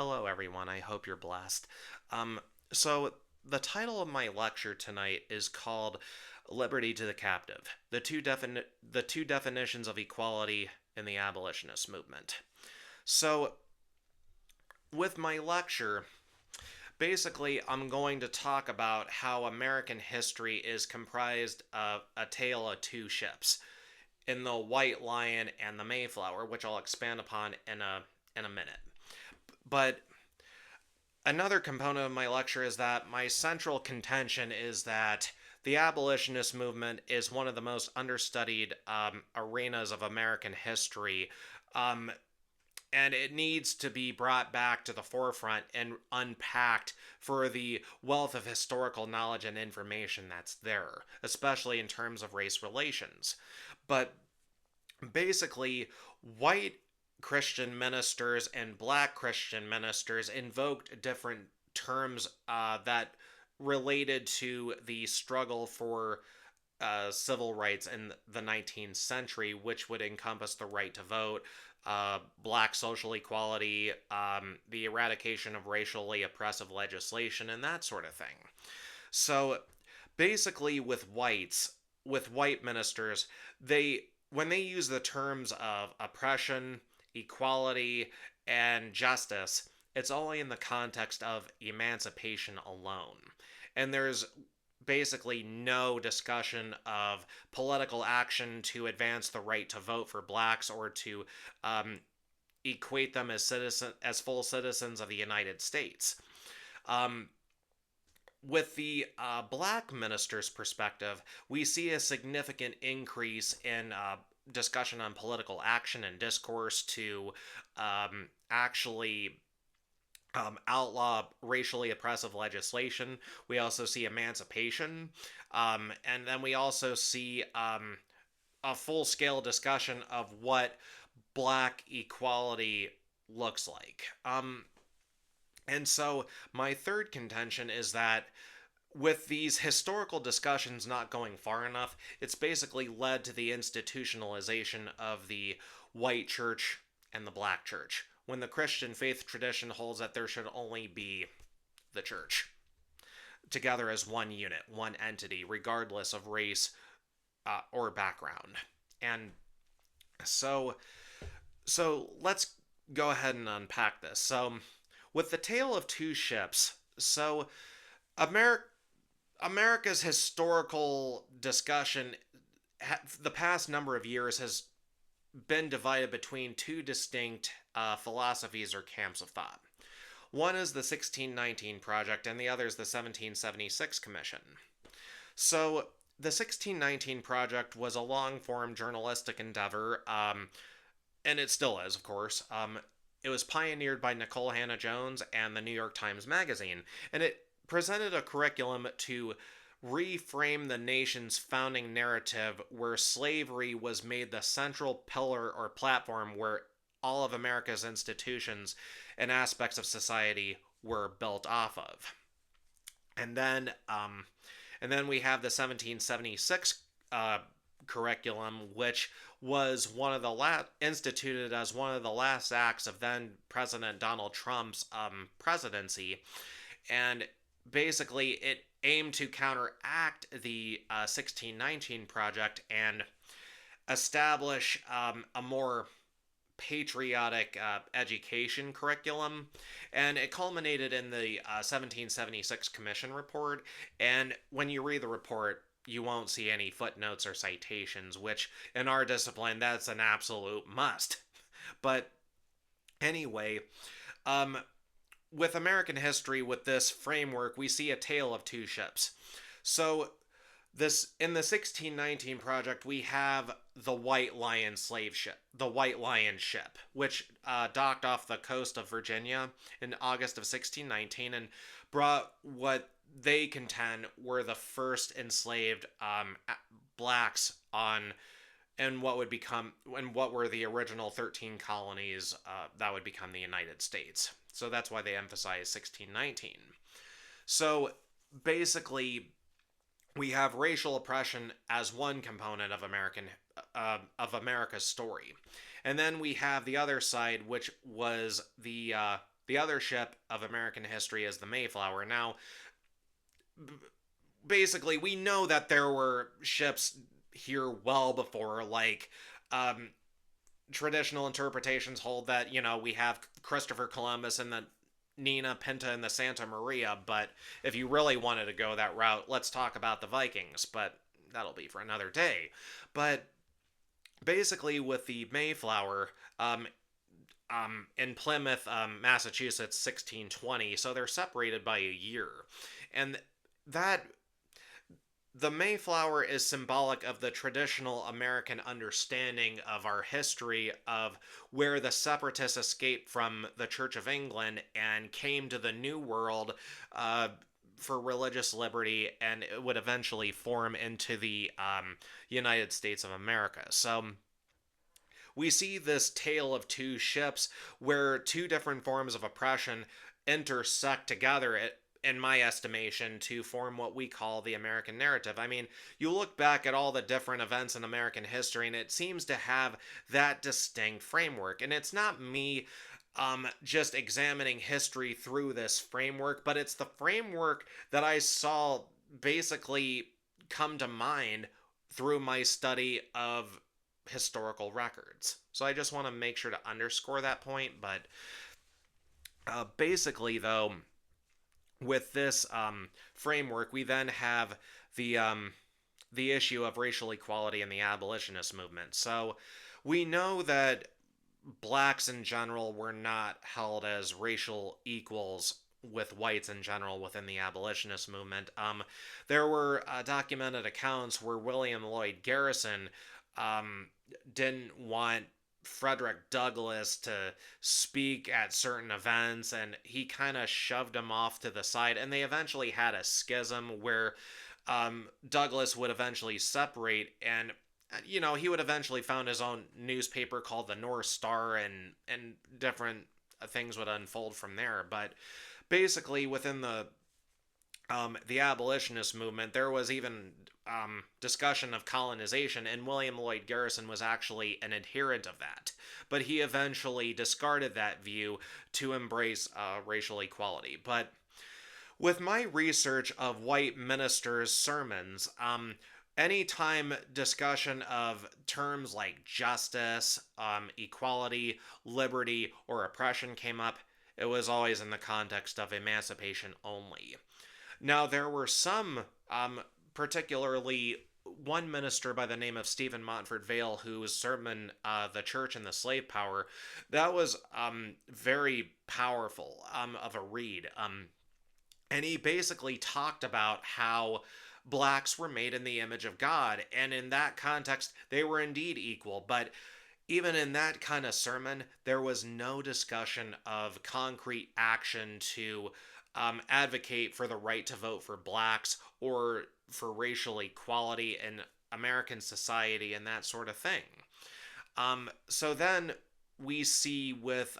Hello, everyone. I hope you're blessed. So, the title of my lecture tonight is called Liberty to the Captive, the two definitions of equality in the Abolitionist Movement. So, with my lecture, basically, I'm going to talk about how American history is comprised of a tale of two ships, in the White Lion and the Mayflower, which I'll expand upon in a minute. But another component of my lecture is that my central contention is that the abolitionist movement is one of the most understudied arenas of American history, um, and it needs to be brought back to the forefront and unpacked for the wealth of historical knowledge and information that's there, especially in terms of race relations. But basically, white Christian ministers and black Christian ministers invoked different terms that related to the struggle for civil rights in the 19th century, which would encompass the right to vote, black social equality, the eradication of racially oppressive legislation, and that sort of thing. So basically, with white ministers, they when they use the terms of oppression, equality, and justice, it's only in the context of emancipation alone. And there's basically no discussion of political action to advance the right to vote for blacks or to equate them as full citizens of the United States. Um, with the black minister's perspective, we see a significant increase in discussion on political action and discourse to actually outlaw racially oppressive legislation. We also see emancipation. And then we also see a full scale discussion of what black equality looks like. And so, my third contention is that with these historical discussions not going far enough, it's basically led to the institutionalization of the white church and the black church, when the Christian faith tradition holds that there should only be the church together as one unit, one entity, regardless of race or background. And so, let's go ahead and unpack this. So, with the tale of two ships, so America America's historical discussion the past number of years has been divided between two distinct philosophies or camps of thought. One is the 1619 Project, and the other is the 1776 Commission. So, the 1619 Project was a long form journalistic endeavor, and it still is, of course. It was pioneered by Nicole Hannah Jones and the New York Times Magazine, and it presented a curriculum to reframe the nation's founding narrative where slavery was made the central pillar or platform where all of America's institutions and aspects of society were built off of. And then, we have the 1776 curriculum, which was one of the instituted as one of the last acts of then President Donald Trump's presidency, and basically it aimed to counteract the 1619 Project and establish a more patriotic education curriculum, and it culminated in the 1776 Commission report. And when you read the report, you won't see any footnotes or citations, which in our discipline, that's an absolute must. But anyway, with American history, with this framework, we see a tale of two ships. So, this in the 1619 Project, we have the White Lion slave ship, the White Lion ship, which docked off the coast of Virginia in August of 1619 and brought what they contend were the first enslaved blacks on and what were the original 13 colonies that would become the United States. So that's why they emphasize 1619. So basically, we have racial oppression as one component of America's story, and then we have the other side, which was the the other ship of American history is the Mayflower. Now, basically, we know that there were ships here well before, like, um, traditional interpretations hold that, we have Christopher Columbus and the Nina Pinta and the Santa Maria, but if you really wanted to go that route, let's talk about the Vikings, but that'll be for another day. But basically, with the Mayflower, in Plymouth, Massachusetts, 1620, so they're separated by a year. And that the Mayflower is symbolic of the traditional American understanding of our history of where the separatists escaped from the Church of England and came to the New World for religious liberty, and it would eventually form into the United States of America. So we see this tale of two ships where two different forms of oppression intersect together, in my estimation, to form what we call the American narrative. I mean, you look back at all the different events in American history, and it seems to have that distinct framework. And it's not me just examining history through this framework, but it's the framework that I saw basically come to mind through my study of historical records. So I just want to make sure to underscore that point. But basically, though, with this framework, we then have the issue of racial equality in the abolitionist movement. So we know that blacks in general were not held as racial equals with whites in general within the abolitionist movement. There were documented accounts where William Lloyd Garrison didn't want Frederick Douglass to speak at certain events, and he kind of shoved him off to the side, and they eventually had a schism where Douglass would eventually separate, and he would eventually found his own newspaper called the North Star, and different things would unfold from there. But basically, within the abolitionist movement, there was even discussion of colonization, and William Lloyd Garrison was actually an adherent of that. But he eventually discarded that view to embrace racial equality. But with my research of white ministers' sermons, anytime discussion of terms like justice, equality, liberty, or oppression came up, it was always in the context of emancipation only. Now, there were some, particularly one minister by the name of Stephen Montfort Vale, whose sermon, The Church and the Slave Power, that was very powerful of a read. And he basically talked about how blacks were made in the image of God, and in that context, they were indeed equal. But even in that kind of sermon, there was no discussion of concrete action to advocate for the right to vote for blacks or for racial equality in American society and that sort of thing. So then we see with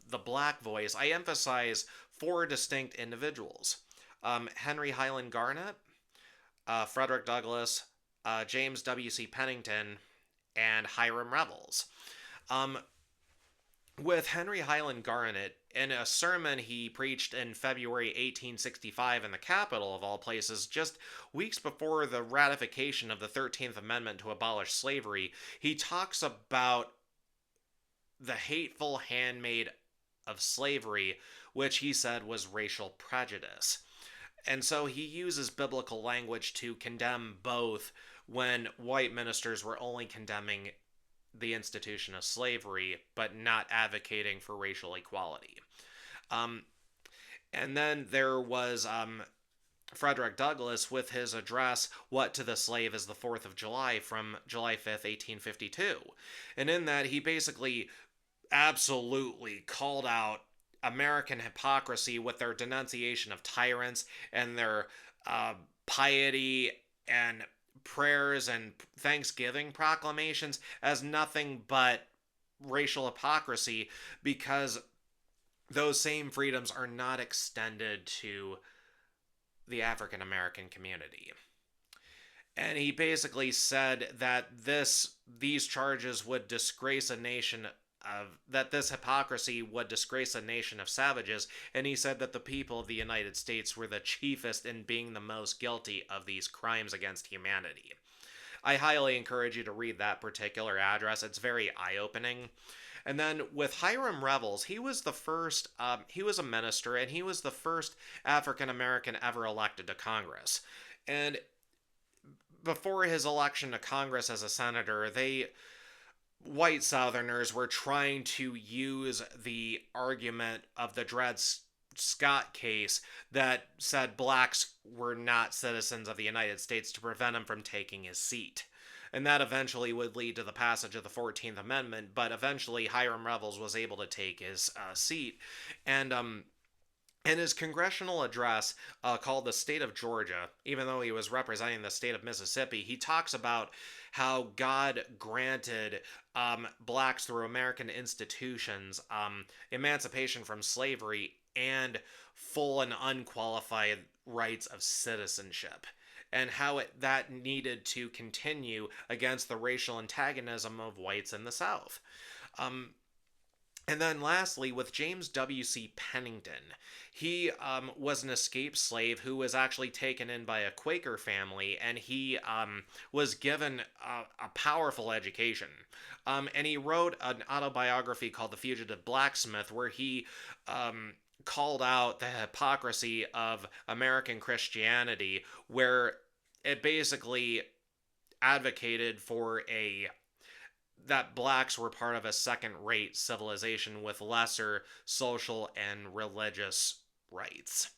the black voice, I emphasize four distinct individuals: Henry Highland Garnet, Frederick Douglass, James W.C. Pennington, and Hiram Revels. With Henry Highland Garnet, in a sermon he preached in February 1865 in the Capitol, of all places, just weeks before the ratification of the 13th Amendment to abolish slavery, he talks about the hateful handmaid of slavery, which he said was racial prejudice. And so he uses biblical language to condemn both, when white ministers were only condemning the institution of slavery, but not advocating for racial equality. And then there was Frederick Douglass with his address, What to the Slave is the 4th of July, from July 5th, 1852. And in that, he basically absolutely called out American hypocrisy with their denunciation of tyrants and their piety and prayers and Thanksgiving proclamations as nothing but racial hypocrisy, because those same freedoms are not extended to the African American community. And he basically said that these charges would disgrace a nation that this hypocrisy would disgrace a nation of savages, and he said that the people of the United States were the chiefest in being the most guilty of these crimes against humanity. I highly encourage you to read that particular address. It's very eye-opening. And then with Hiram Revels, he was the first, he was a minister, and he was the first African American ever elected to Congress. And before his election to Congress as a senator, white Southerners were trying to use the argument of the Dred Scott case that said blacks were not citizens of the United States to prevent him from taking his seat. And that eventually would lead to the passage of the 14th Amendment, but eventually Hiram Revels was able to take his seat. And in his congressional address called the State of Georgia, even though he was representing the state of Mississippi, he talks about how God granted blacks through American institutions emancipation from slavery and full and unqualified rights of citizenship, and how that needed to continue against the racial antagonism of whites in the South. And then lastly, with James W.C. Pennington, he was an escaped slave who was actually taken in by a Quaker family, and he was given a powerful education. And he wrote an autobiography called The Fugitive Blacksmith, where he called out the hypocrisy of American Christianity, where it basically advocated for that blacks were part of a second-rate civilization with lesser social and religious rights.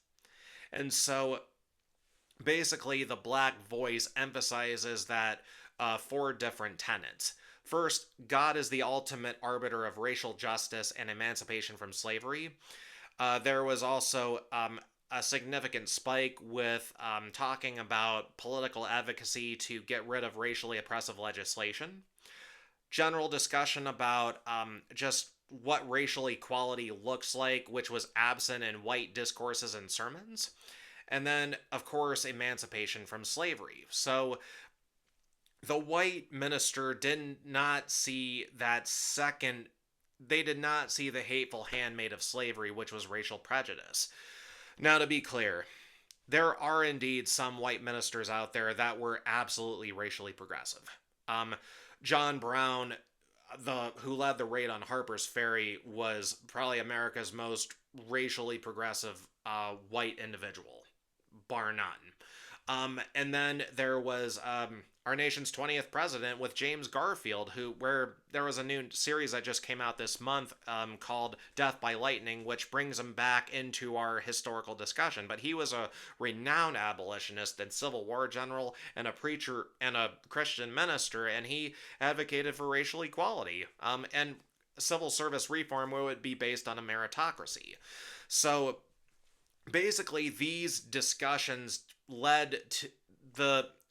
And so basically the black voice emphasizes that four different tenets. First, God is the ultimate arbiter of racial justice and emancipation from slavery. There was also a significant spike with talking about political advocacy to get rid of racially oppressive legislation. General discussion about just what racial equality looks like, which was absent in white discourses and sermons. And then, of course, emancipation from slavery. So the white minister did not see they did not see the hateful handmaid of slavery, which was racial prejudice. Now, to be clear, there are indeed some white ministers out there that were absolutely racially progressive. John Brown, who led the raid on Harper's Ferry, was probably America's most racially progressive white individual, bar none. And then there was our nation's 20th president with James Garfield, where there was a new series that just came out this month called Death by Lightning, which brings him back into our historical discussion. But he was a renowned abolitionist and Civil War general and a preacher and a Christian minister, and he advocated for racial equality and civil service reform where it would be based on a meritocracy. So basically, these discussions led to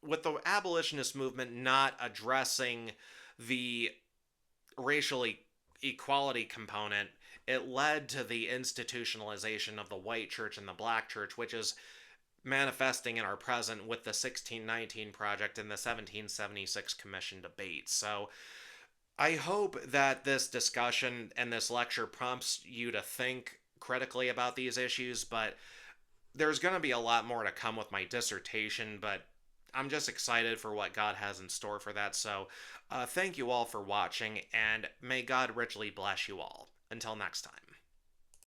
with the abolitionist movement not addressing the racial equality component, it led to the institutionalization of the white church and the black church, which is manifesting in our present with the 1619 Project and the 1776 Commission debate. So I hope that this discussion and this lecture prompts you to think critically about these issues, but there's going to be a lot more to come with my dissertation, but I'm just excited for what God has in store for that. So thank you all for watching, and may God richly bless you all. Until next time.